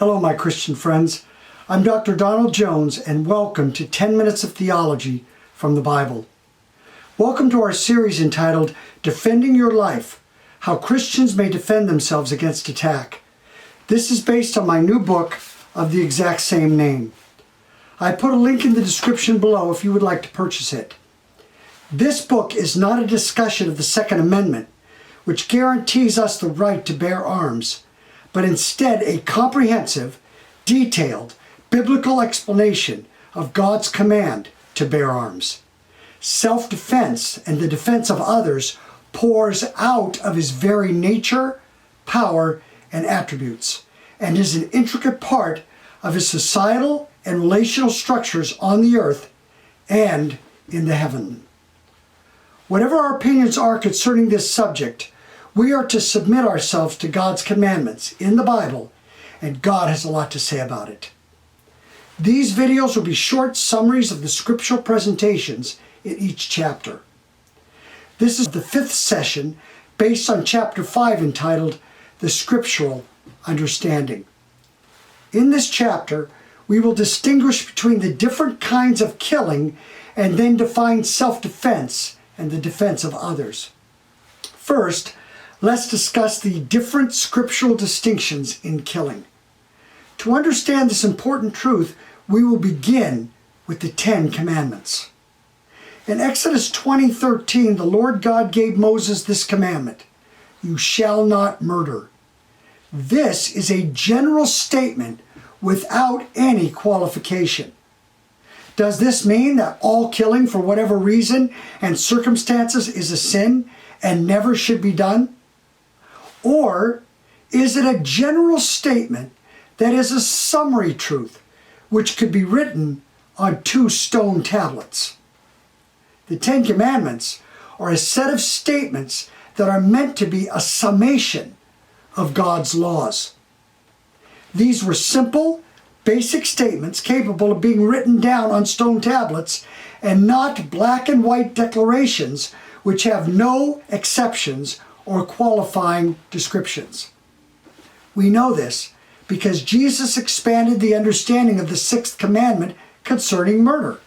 Hello, my Christian friends. I'm Dr. Donald Jones, and welcome to 10 Minutes of Theology from the Bible. Welcome to our series entitled Defending Your Life, How Christians May Defend Themselves Against Attack. This is based on my new book of the exact same name. I put a link in the description below if you would like to purchase it. This book is not a discussion of the Second Amendment, which guarantees us the right to bear arms, but instead a comprehensive, detailed, biblical explanation of God's command to bear arms. Self-defense and the defense of others pours out of his very nature, power, and attributes, and is an intricate part of his societal and relational structures on the earth and in the heaven. Whatever our opinions are concerning this subject, we are to submit ourselves to God's commandments in the Bible, and God has a lot to say about it. These videos will be short summaries of the scriptural presentations in each chapter. This is the 5th session based on chapter 5 entitled The Scriptural Understanding. In this chapter, we will distinguish between the different kinds of killing and then define self-defense and the defense of others. First, let's discuss the different scriptural distinctions in killing. To understand this important truth, we will begin with the 10 Commandments. In Exodus 20:13, the Lord God gave Moses this commandment: "You shall not murder." This is a general statement without any qualification. Does this mean that all killing for whatever reason and circumstances is a sin and never should be done? Or is it a general statement that is a summary truth which could be written on 2 stone tablets? The 10 Commandments are a set of statements that are meant to be a summation of God's laws. These were simple, basic statements capable of being written down on stone tablets and not black and white declarations which have no exceptions or qualifying descriptions. We know this because Jesus expanded the understanding of the 6th commandment concerning murder.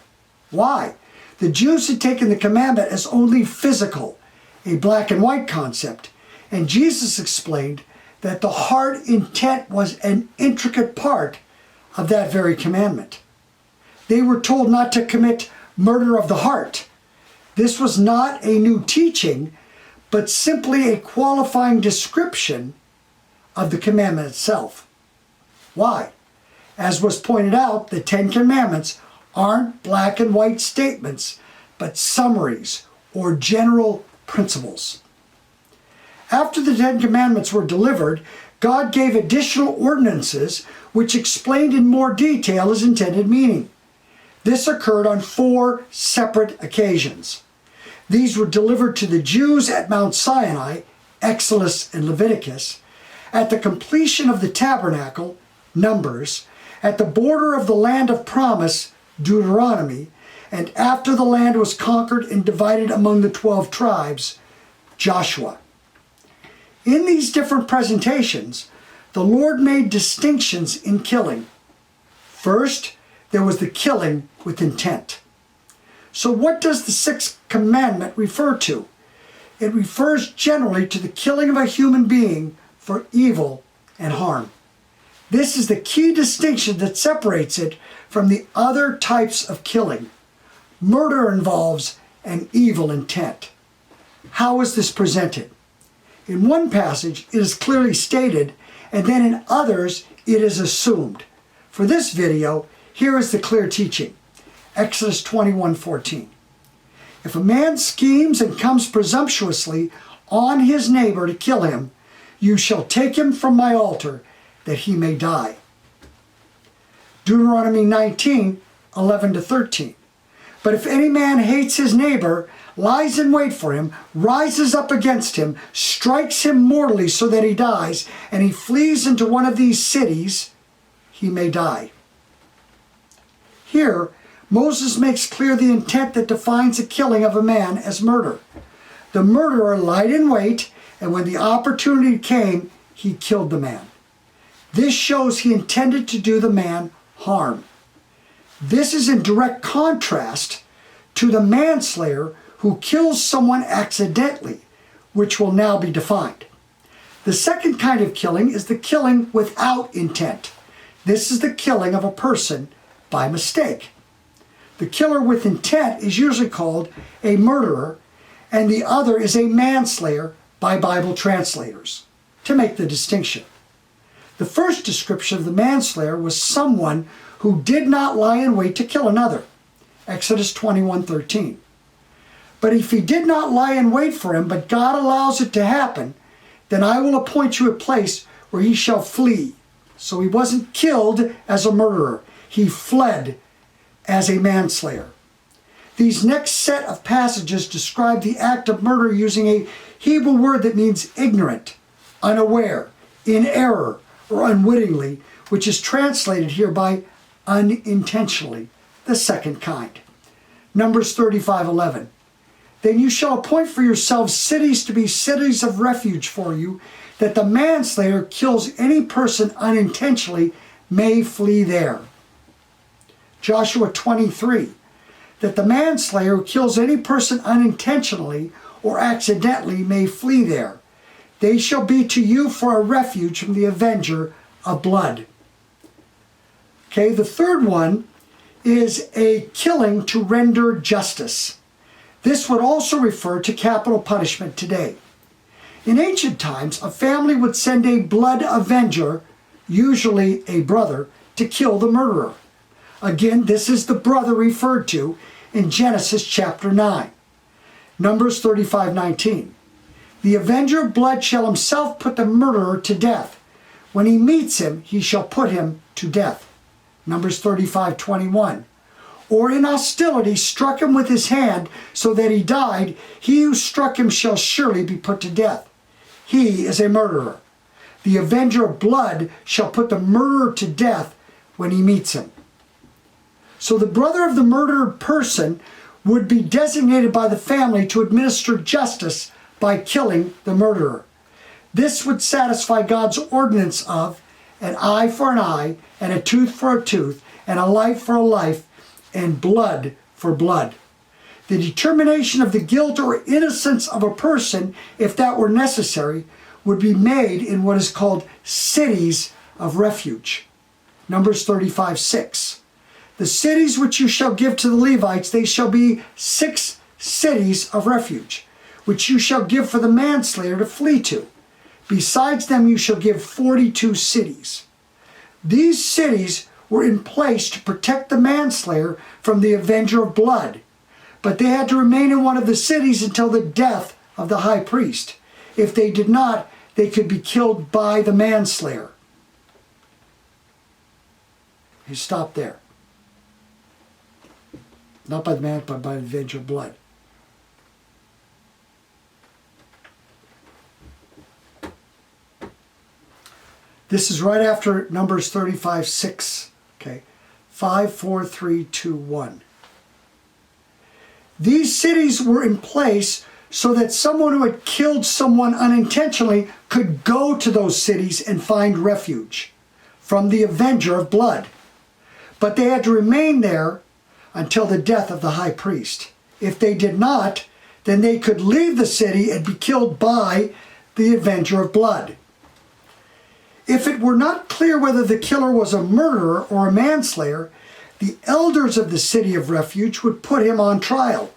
Why? The Jews had taken the commandment as only physical, a black and white concept, and Jesus explained that the heart intent was an intricate part of that very commandment. They were told not to commit murder of the heart. This was not a new teaching, but simply a qualifying description of the commandment itself. Why? As was pointed out, the 10 Commandments aren't black and white statements, but summaries or general principles. After the 10 Commandments were delivered, God gave additional ordinances which explained in more detail his intended meaning. This occurred on 4 separate occasions. These were delivered to the Jews at Mount Sinai, Exodus and Leviticus, at the completion of the tabernacle, Numbers, at the border of the land of promise, Deuteronomy, and after the land was conquered and divided among the 12 tribes, Joshua. In these different presentations, the Lord made distinctions in killing. First, there was the killing with intent. So what does the 6th commandment refer to? It refers generally to the killing of a human being for evil and harm. This is the key distinction that separates it from the other types of killing. Murder involves an evil intent. How is this presented? In one passage, it is clearly stated, and then in others, it is assumed. For this video, here is the clear teaching. Exodus 21:14. If a man schemes and comes presumptuously on his neighbor to kill him, you shall take him from my altar, that he may die. Deuteronomy 19:11-13. But if any man hates his neighbor, lies in wait for him, rises up against him, strikes him mortally so that he dies, and he flees into one of these cities, he may die. Here, Moses makes clear the intent that defines the killing of a man as murder. The murderer lied in wait, and when the opportunity came, he killed the man. This shows he intended to do the man harm. This is in direct contrast to the manslayer who kills someone accidentally, which will now be defined. The second kind of killing is the killing without intent. This is the killing of a person by mistake. The killer with intent is usually called a murderer, and the other is a manslayer by Bible translators, to make the distinction. The first description of the manslayer was someone who did not lie in wait to kill another, Exodus 21:13. But if he did not lie in wait for him, but God allows it to happen, then I will appoint you a place where he shall flee. So he wasn't killed as a murderer. He fled as a manslayer. These next set of passages describe the act of murder using a Hebrew word that means ignorant, unaware, in error, or unwittingly, which is translated here by unintentionally, the second kind. Numbers 35:11. Then you shall appoint for yourselves cities to be cities of refuge for you, that the manslayer kills any person unintentionally may flee there. Joshua 23. That the manslayer who kills any person unintentionally or accidentally may flee there. They shall be to you for a refuge from the avenger of blood. Okay, the third one is a killing to render justice. This would also refer to capital punishment today. In ancient times, a family would send a blood avenger, usually a brother, to kill the murderer. Again, this is the brother referred to in Genesis chapter 9. Numbers 35:19. The avenger of blood shall himself put the murderer to death. When he meets him, he shall put him to death. Numbers 35:21. Or in hostility struck him with his hand so that he died, he who struck him shall surely be put to death. He is a murderer. The avenger of blood shall put the murderer to death when he meets him. So the brother of the murdered person would be designated by the family to administer justice by killing the murderer. This would satisfy God's ordinance of an eye for an eye, and a tooth for a tooth, and a life for a life, and blood for blood. The determination of the guilt or innocence of a person, if that were necessary, would be made in what is called cities of refuge. Numbers 35:6. The cities which you shall give to the Levites, they shall be 6 cities of refuge, which you shall give for the manslayer to flee to. Besides them you shall give 42 cities. These cities were in place to protect the manslayer from the avenger of blood, but they had to remain in one of the cities until the death of the high priest. If they did not, they could be killed by the manslayer. He stopped there. Not by the man, but by the avenger of blood. This is right after Numbers 35:6. Okay, 5, 4, 3, 2, 1. These cities were in place so that someone who had killed someone unintentionally could go to those cities and find refuge from the avenger of blood. But they had to remain there until the death of the high priest. If they did not, then they could leave the city and be killed by the avenger of blood. If it were not clear whether the killer was a murderer or a manslayer, the elders of the city of refuge would put him on trial.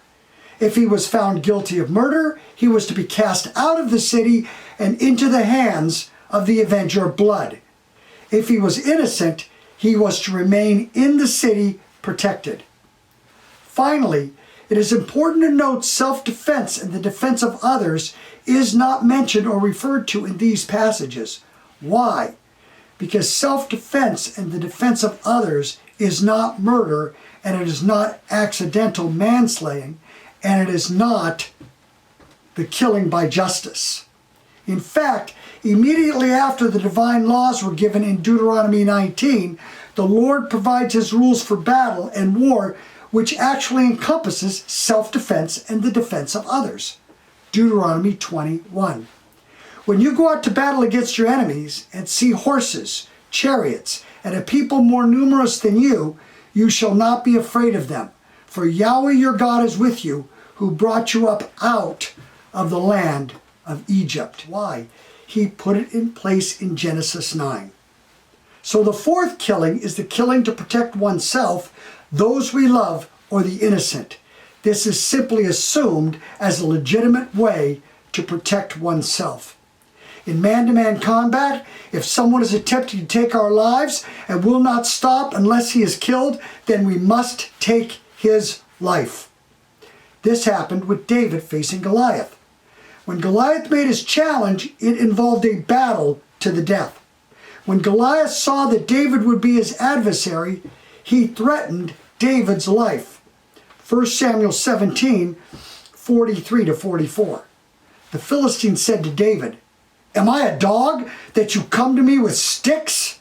If he was found guilty of murder, he was to be cast out of the city and into the hands of the avenger of blood. If he was innocent, he was to remain in the city protected. Finally, it is important to note self-defense and the defense of others is not mentioned or referred to in these passages. Why? Because self-defense and the defense of others is not murder, and it is not accidental manslaying, and it is not the killing by justice. In fact, immediately after the divine laws were given in Deuteronomy 19, the Lord provides his rules for battle and war, which actually encompasses self-defense and the defense of others. Deuteronomy 21. When you go out to battle against your enemies and see horses, chariots, and a people more numerous than you, you shall not be afraid of them. For Yahweh your God is with you, who brought you up out of the land of Egypt. Why? He put it in place in Genesis 9. So the fourth killing is the killing to protect oneself, those we love, or the innocent. This is simply assumed as a legitimate way to protect oneself. In man-to-man combat, if someone is attempting to take our lives and will not stop unless he is killed, then we must take his life. This happened with David facing Goliath. When Goliath made his challenge, it involved a battle to the death. When Goliath saw that David would be his adversary, he threatened David's life. 1 Samuel 17, 43-44. The Philistine said to David, "Am I a dog that you come to me with sticks?"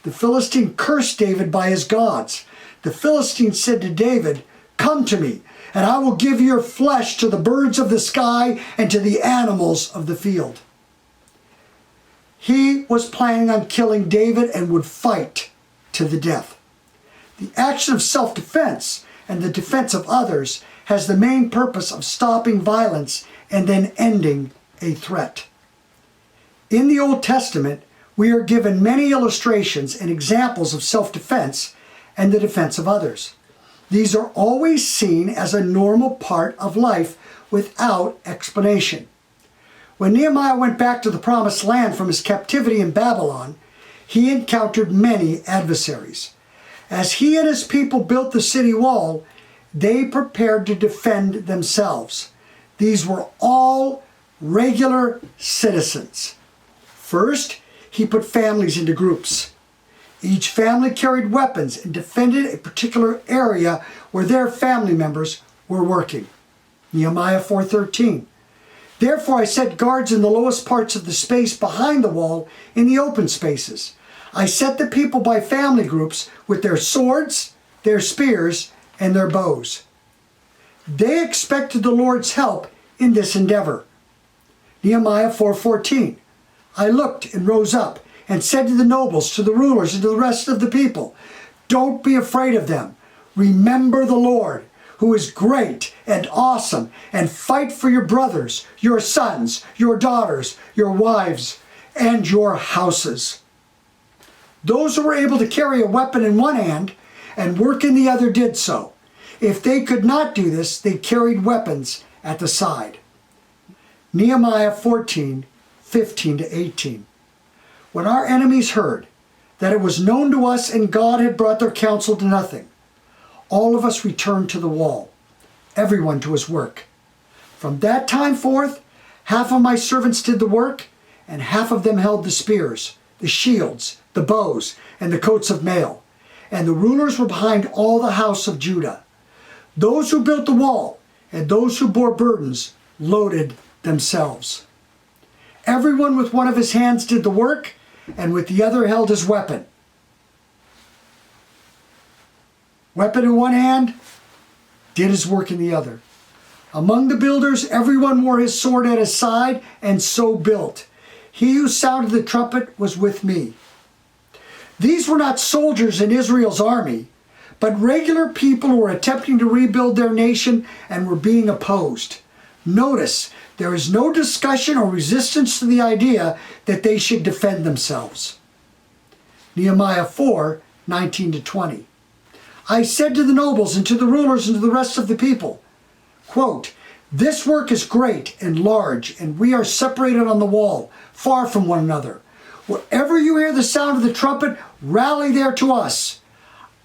The Philistine cursed David by his gods. The Philistine said to David, "Come to me, and I will give your flesh to the birds of the sky and to the animals of the field." He was planning on killing David and would fight to the death. The action of self-defense and the defense of others has the main purpose of stopping violence and then ending a threat. In the Old Testament, we are given many illustrations and examples of self-defense and the defense of others. These are always seen as a normal part of life without explanation. When Nehemiah went back to the promised land from his captivity in Babylon, he encountered many adversaries. As he and his people built the city wall, they prepared to defend themselves. These were all regular citizens. First, he put families into groups. Each family carried weapons and defended a particular area where their family members were working. Nehemiah 4:13. Therefore I set guards in the lowest parts of the space behind the wall in the open spaces. I set the people by family groups with their swords, their spears, and their bows. They expected the Lord's help in this endeavor. Nehemiah 4:14. I looked and rose up and said to the nobles, to the rulers, and to the rest of the people, "Don't be afraid of them. Remember the Lord, who is great and awesome, and fight for your brothers, your sons, your daughters, your wives, and your houses." Those who were able to carry a weapon in one hand and work in the other did so. If they could not do this, they carried weapons at the side. Nehemiah 14:15-18. When our enemies heard that it was known to us and God had brought their counsel to nothing, all of us returned to the wall, everyone to his work. From that time forth, half of my servants did the work, and half of them held the spears, the shields, the bows, and the coats of mail. And the rulers were behind all the house of Judah. Those who built the wall and those who bore burdens loaded themselves. Everyone with one of his hands did the work, and with the other held his weapon. Weapon in one hand, did his work in the other. Among the builders, everyone wore his sword at his side, and so built. He who sounded the trumpet was with me. These were not soldiers in Israel's army, but regular people who were attempting to rebuild their nation and were being opposed. Notice, there is no discussion or resistance to the idea that they should defend themselves. Nehemiah 4:19-20. I said to the nobles and to the rulers and to the rest of the people, quote, "This work is great and large, and we are separated on the wall, far from one another. Wherever you hear the sound of the trumpet, rally there to us.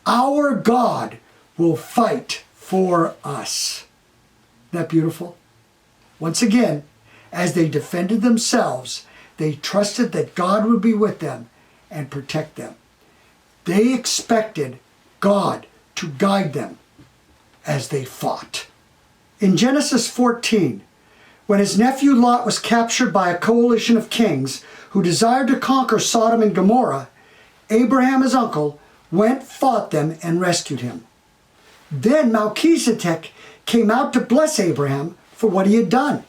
Our God will fight for us." Isn't that beautiful? Once again, as they defended themselves, they trusted that God would be with them and protect them. They expected God to guide them as they fought. In Genesis 14, when his nephew Lot was captured by a coalition of kings who desired to conquer Sodom and Gomorrah, Abraham, his uncle, went, fought them, and rescued him. Then Melchizedek came out to bless Abraham for what he had done.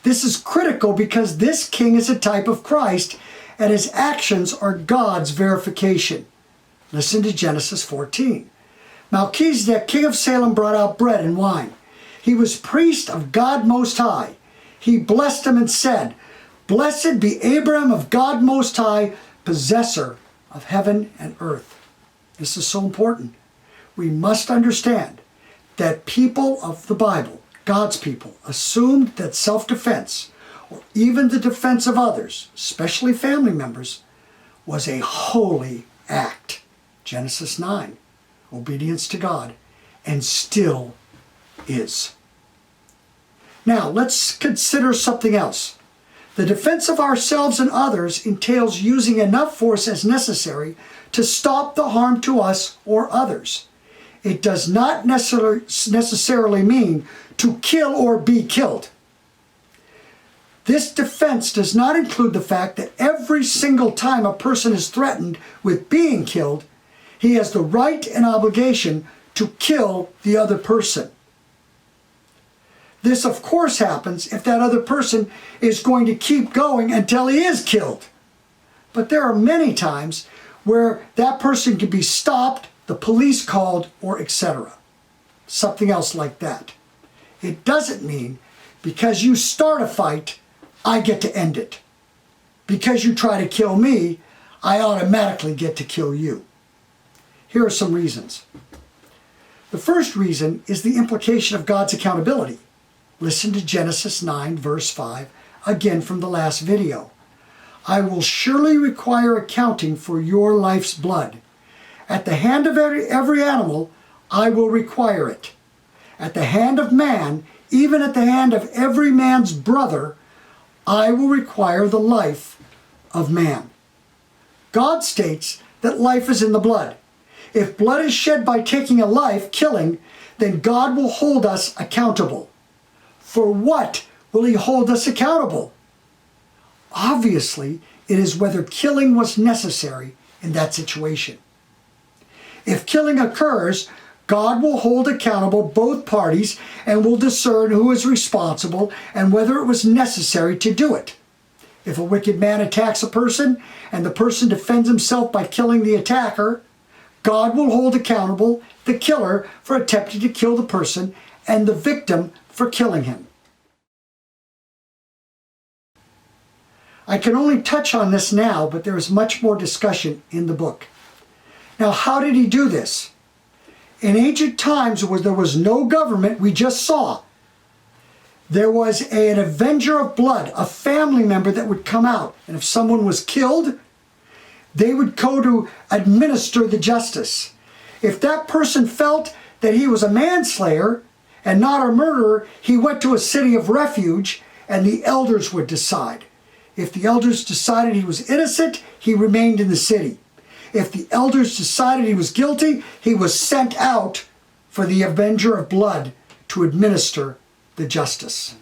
This is critical because this king is a type of Christ, and his actions are God's verification. Listen to Genesis 14. Melchizedek, king of Salem, brought out bread and wine. He was priest of God Most High. He blessed him and said, "Blessed be Abraham of God Most High, possessor of heaven and earth." This is so important. We must understand that people of the Bible, God's people, assumed that self-defense, or even the defense of others, especially family members, was a holy act. Genesis 9, obedience to God, and still is. Now, let's consider something else. The defense of ourselves and others entails using enough force as necessary to stop the harm to us or others. It does not necessarily mean to kill or be killed. This defense does not include the fact that every single time a person is threatened with being killed, he has the right and obligation to kill the other person. This, of course, happens if that other person is going to keep going until he is killed. But there are many times where that person can be stopped, the police called, or etc. Something else like that. It doesn't mean because you start a fight, I get to end it. Because you try to kill me, I automatically get to kill you. Here are some reasons. The first reason is the implication of God's accountability. Listen to Genesis 9, verse 5, again from the last video. "I will surely require accounting for your life's blood. At the hand of every animal, I will require it. At the hand of man, even at the hand of every man's brother, I will require the life of man." God states that life is in the blood. If blood is shed by taking a life, killing, then God will hold us accountable. For what will he hold us accountable? Obviously, it is whether killing was necessary in that situation. If killing occurs, God will hold accountable both parties and will discern who is responsible and whether it was necessary to do it. If a wicked man attacks a person and the person defends himself by killing the attacker, God will hold accountable the killer for attempting to kill the person and the victim for killing him. I can only touch on this now, but there is much more discussion in the book. Now, how did he do this? In ancient times where there was no government, we just saw, there was an avenger of blood, a family member that would come out. And if someone was killed, they would go to administer the justice. If that person felt that he was a manslayer and not a murderer, he went to a city of refuge and the elders would decide. If the elders decided he was innocent, he remained in the city. If the elders decided he was guilty, he was sent out for the avenger of blood to administer the justice.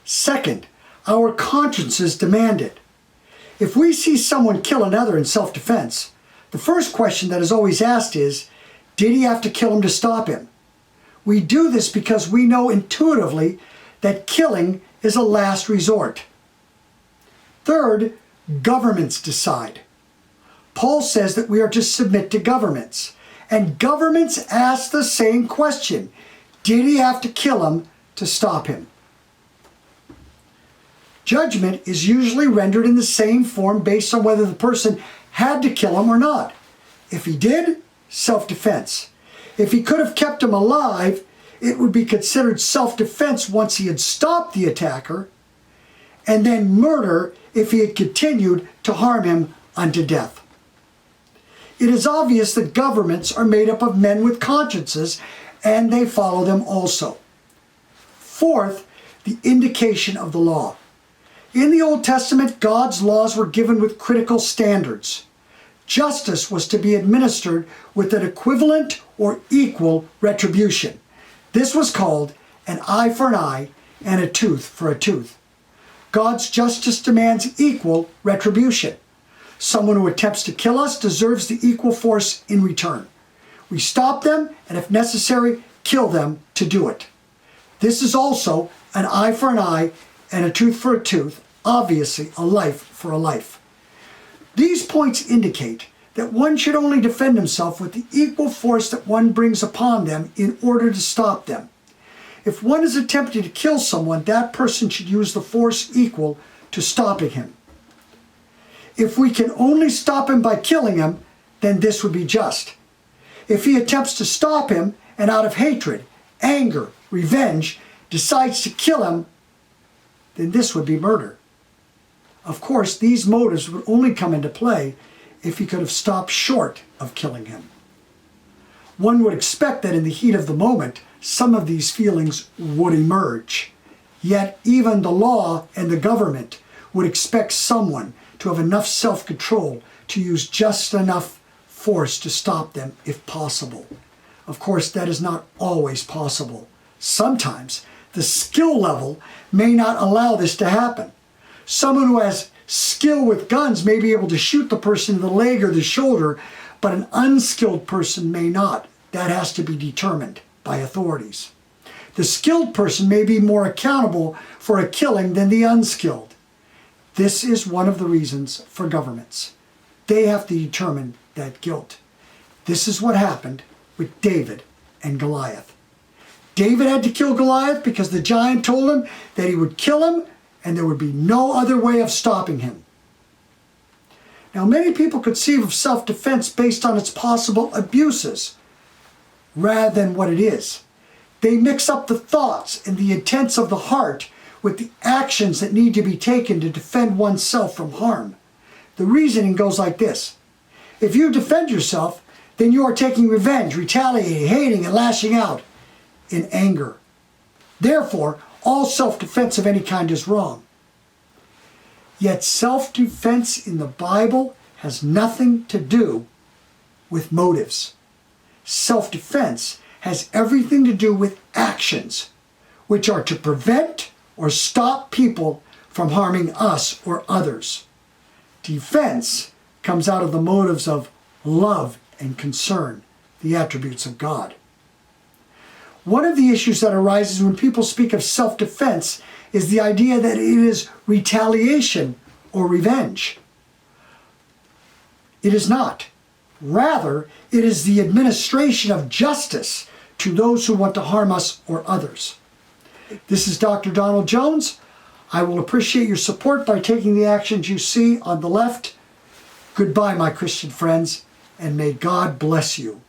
Second, our consciences demand it. If we see someone kill another in self-defense, the first question that is always asked is, did he have to kill him to stop him? We do this because we know intuitively that killing is a last resort. Third, governments decide. Paul says that we are to submit to governments, and governments ask the same question. Did he have to kill him to stop him? Judgment is usually rendered in the same form based on whether the person had to kill him or not. If he did, self-defense. If he could have kept him alive, it would be considered self-defense once he had stopped the attacker, and then murder if he had continued to harm him unto death. It is obvious that governments are made up of men with consciences, and they follow them also. Fourth, the indication of the law. In the Old Testament, God's laws were given with critical standards. Justice was to be administered with an equivalent or equal retribution. This was called an eye for an eye and a tooth for a tooth. God's justice demands equal retribution. Someone who attempts to kill us deserves the equal force in return. We stop them, and if necessary, kill them to do it. This is also an eye for an eye and a tooth for a tooth, obviously a life for a life. These points indicate that one should only defend himself with the equal force that one brings upon them in order to stop them. If one is attempting to kill someone, that person should use the force equal to stopping him. If we can only stop him by killing him, then this would be just. If he attempts to stop him and out of hatred, anger, revenge, decides to kill him, then this would be murder. Of course, these motives would only come into play if he could have stopped short of killing him. One would expect that in the heat of the moment, some of these feelings would emerge. Yet even the law and the government would expect someone to have enough self-control to use just enough force to stop them if possible. Of course, that is not always possible. Sometimes the skill level may not allow this to happen. Someone who has skill with guns may be able to shoot the person in the leg or the shoulder, but an unskilled person may not. That has to be determined by authorities. The skilled person may be more accountable for a killing than the unskilled. This is one of the reasons for governments. They have to determine that guilt. This is what happened with David and Goliath. David had to kill Goliath because the giant told him that he would kill him and there would be no other way of stopping him. Now, many people conceive of self-defense based on its possible abuses rather than what it is. They mix up the thoughts and the intents of the heart with the actions that need to be taken to defend oneself from harm. The reasoning goes like this. If you defend yourself, then you are taking revenge, retaliating, hating, and lashing out in anger. Therefore, all self-defense of any kind is wrong. Yet self-defense in the Bible has nothing to do with motives. Self-defense has everything to do with actions, which are to prevent or stop people from harming us or others. Defense comes out of the motives of love and concern, the attributes of God. One of the issues that arises when people speak of self-defense is the idea that it is retaliation or revenge. It is not. Rather, it is the administration of justice to those who want to harm us or others. This is Dr. Donald Jones. I will appreciate your support by taking the actions you see on the left. Goodbye, my Christian friends, and may God bless you.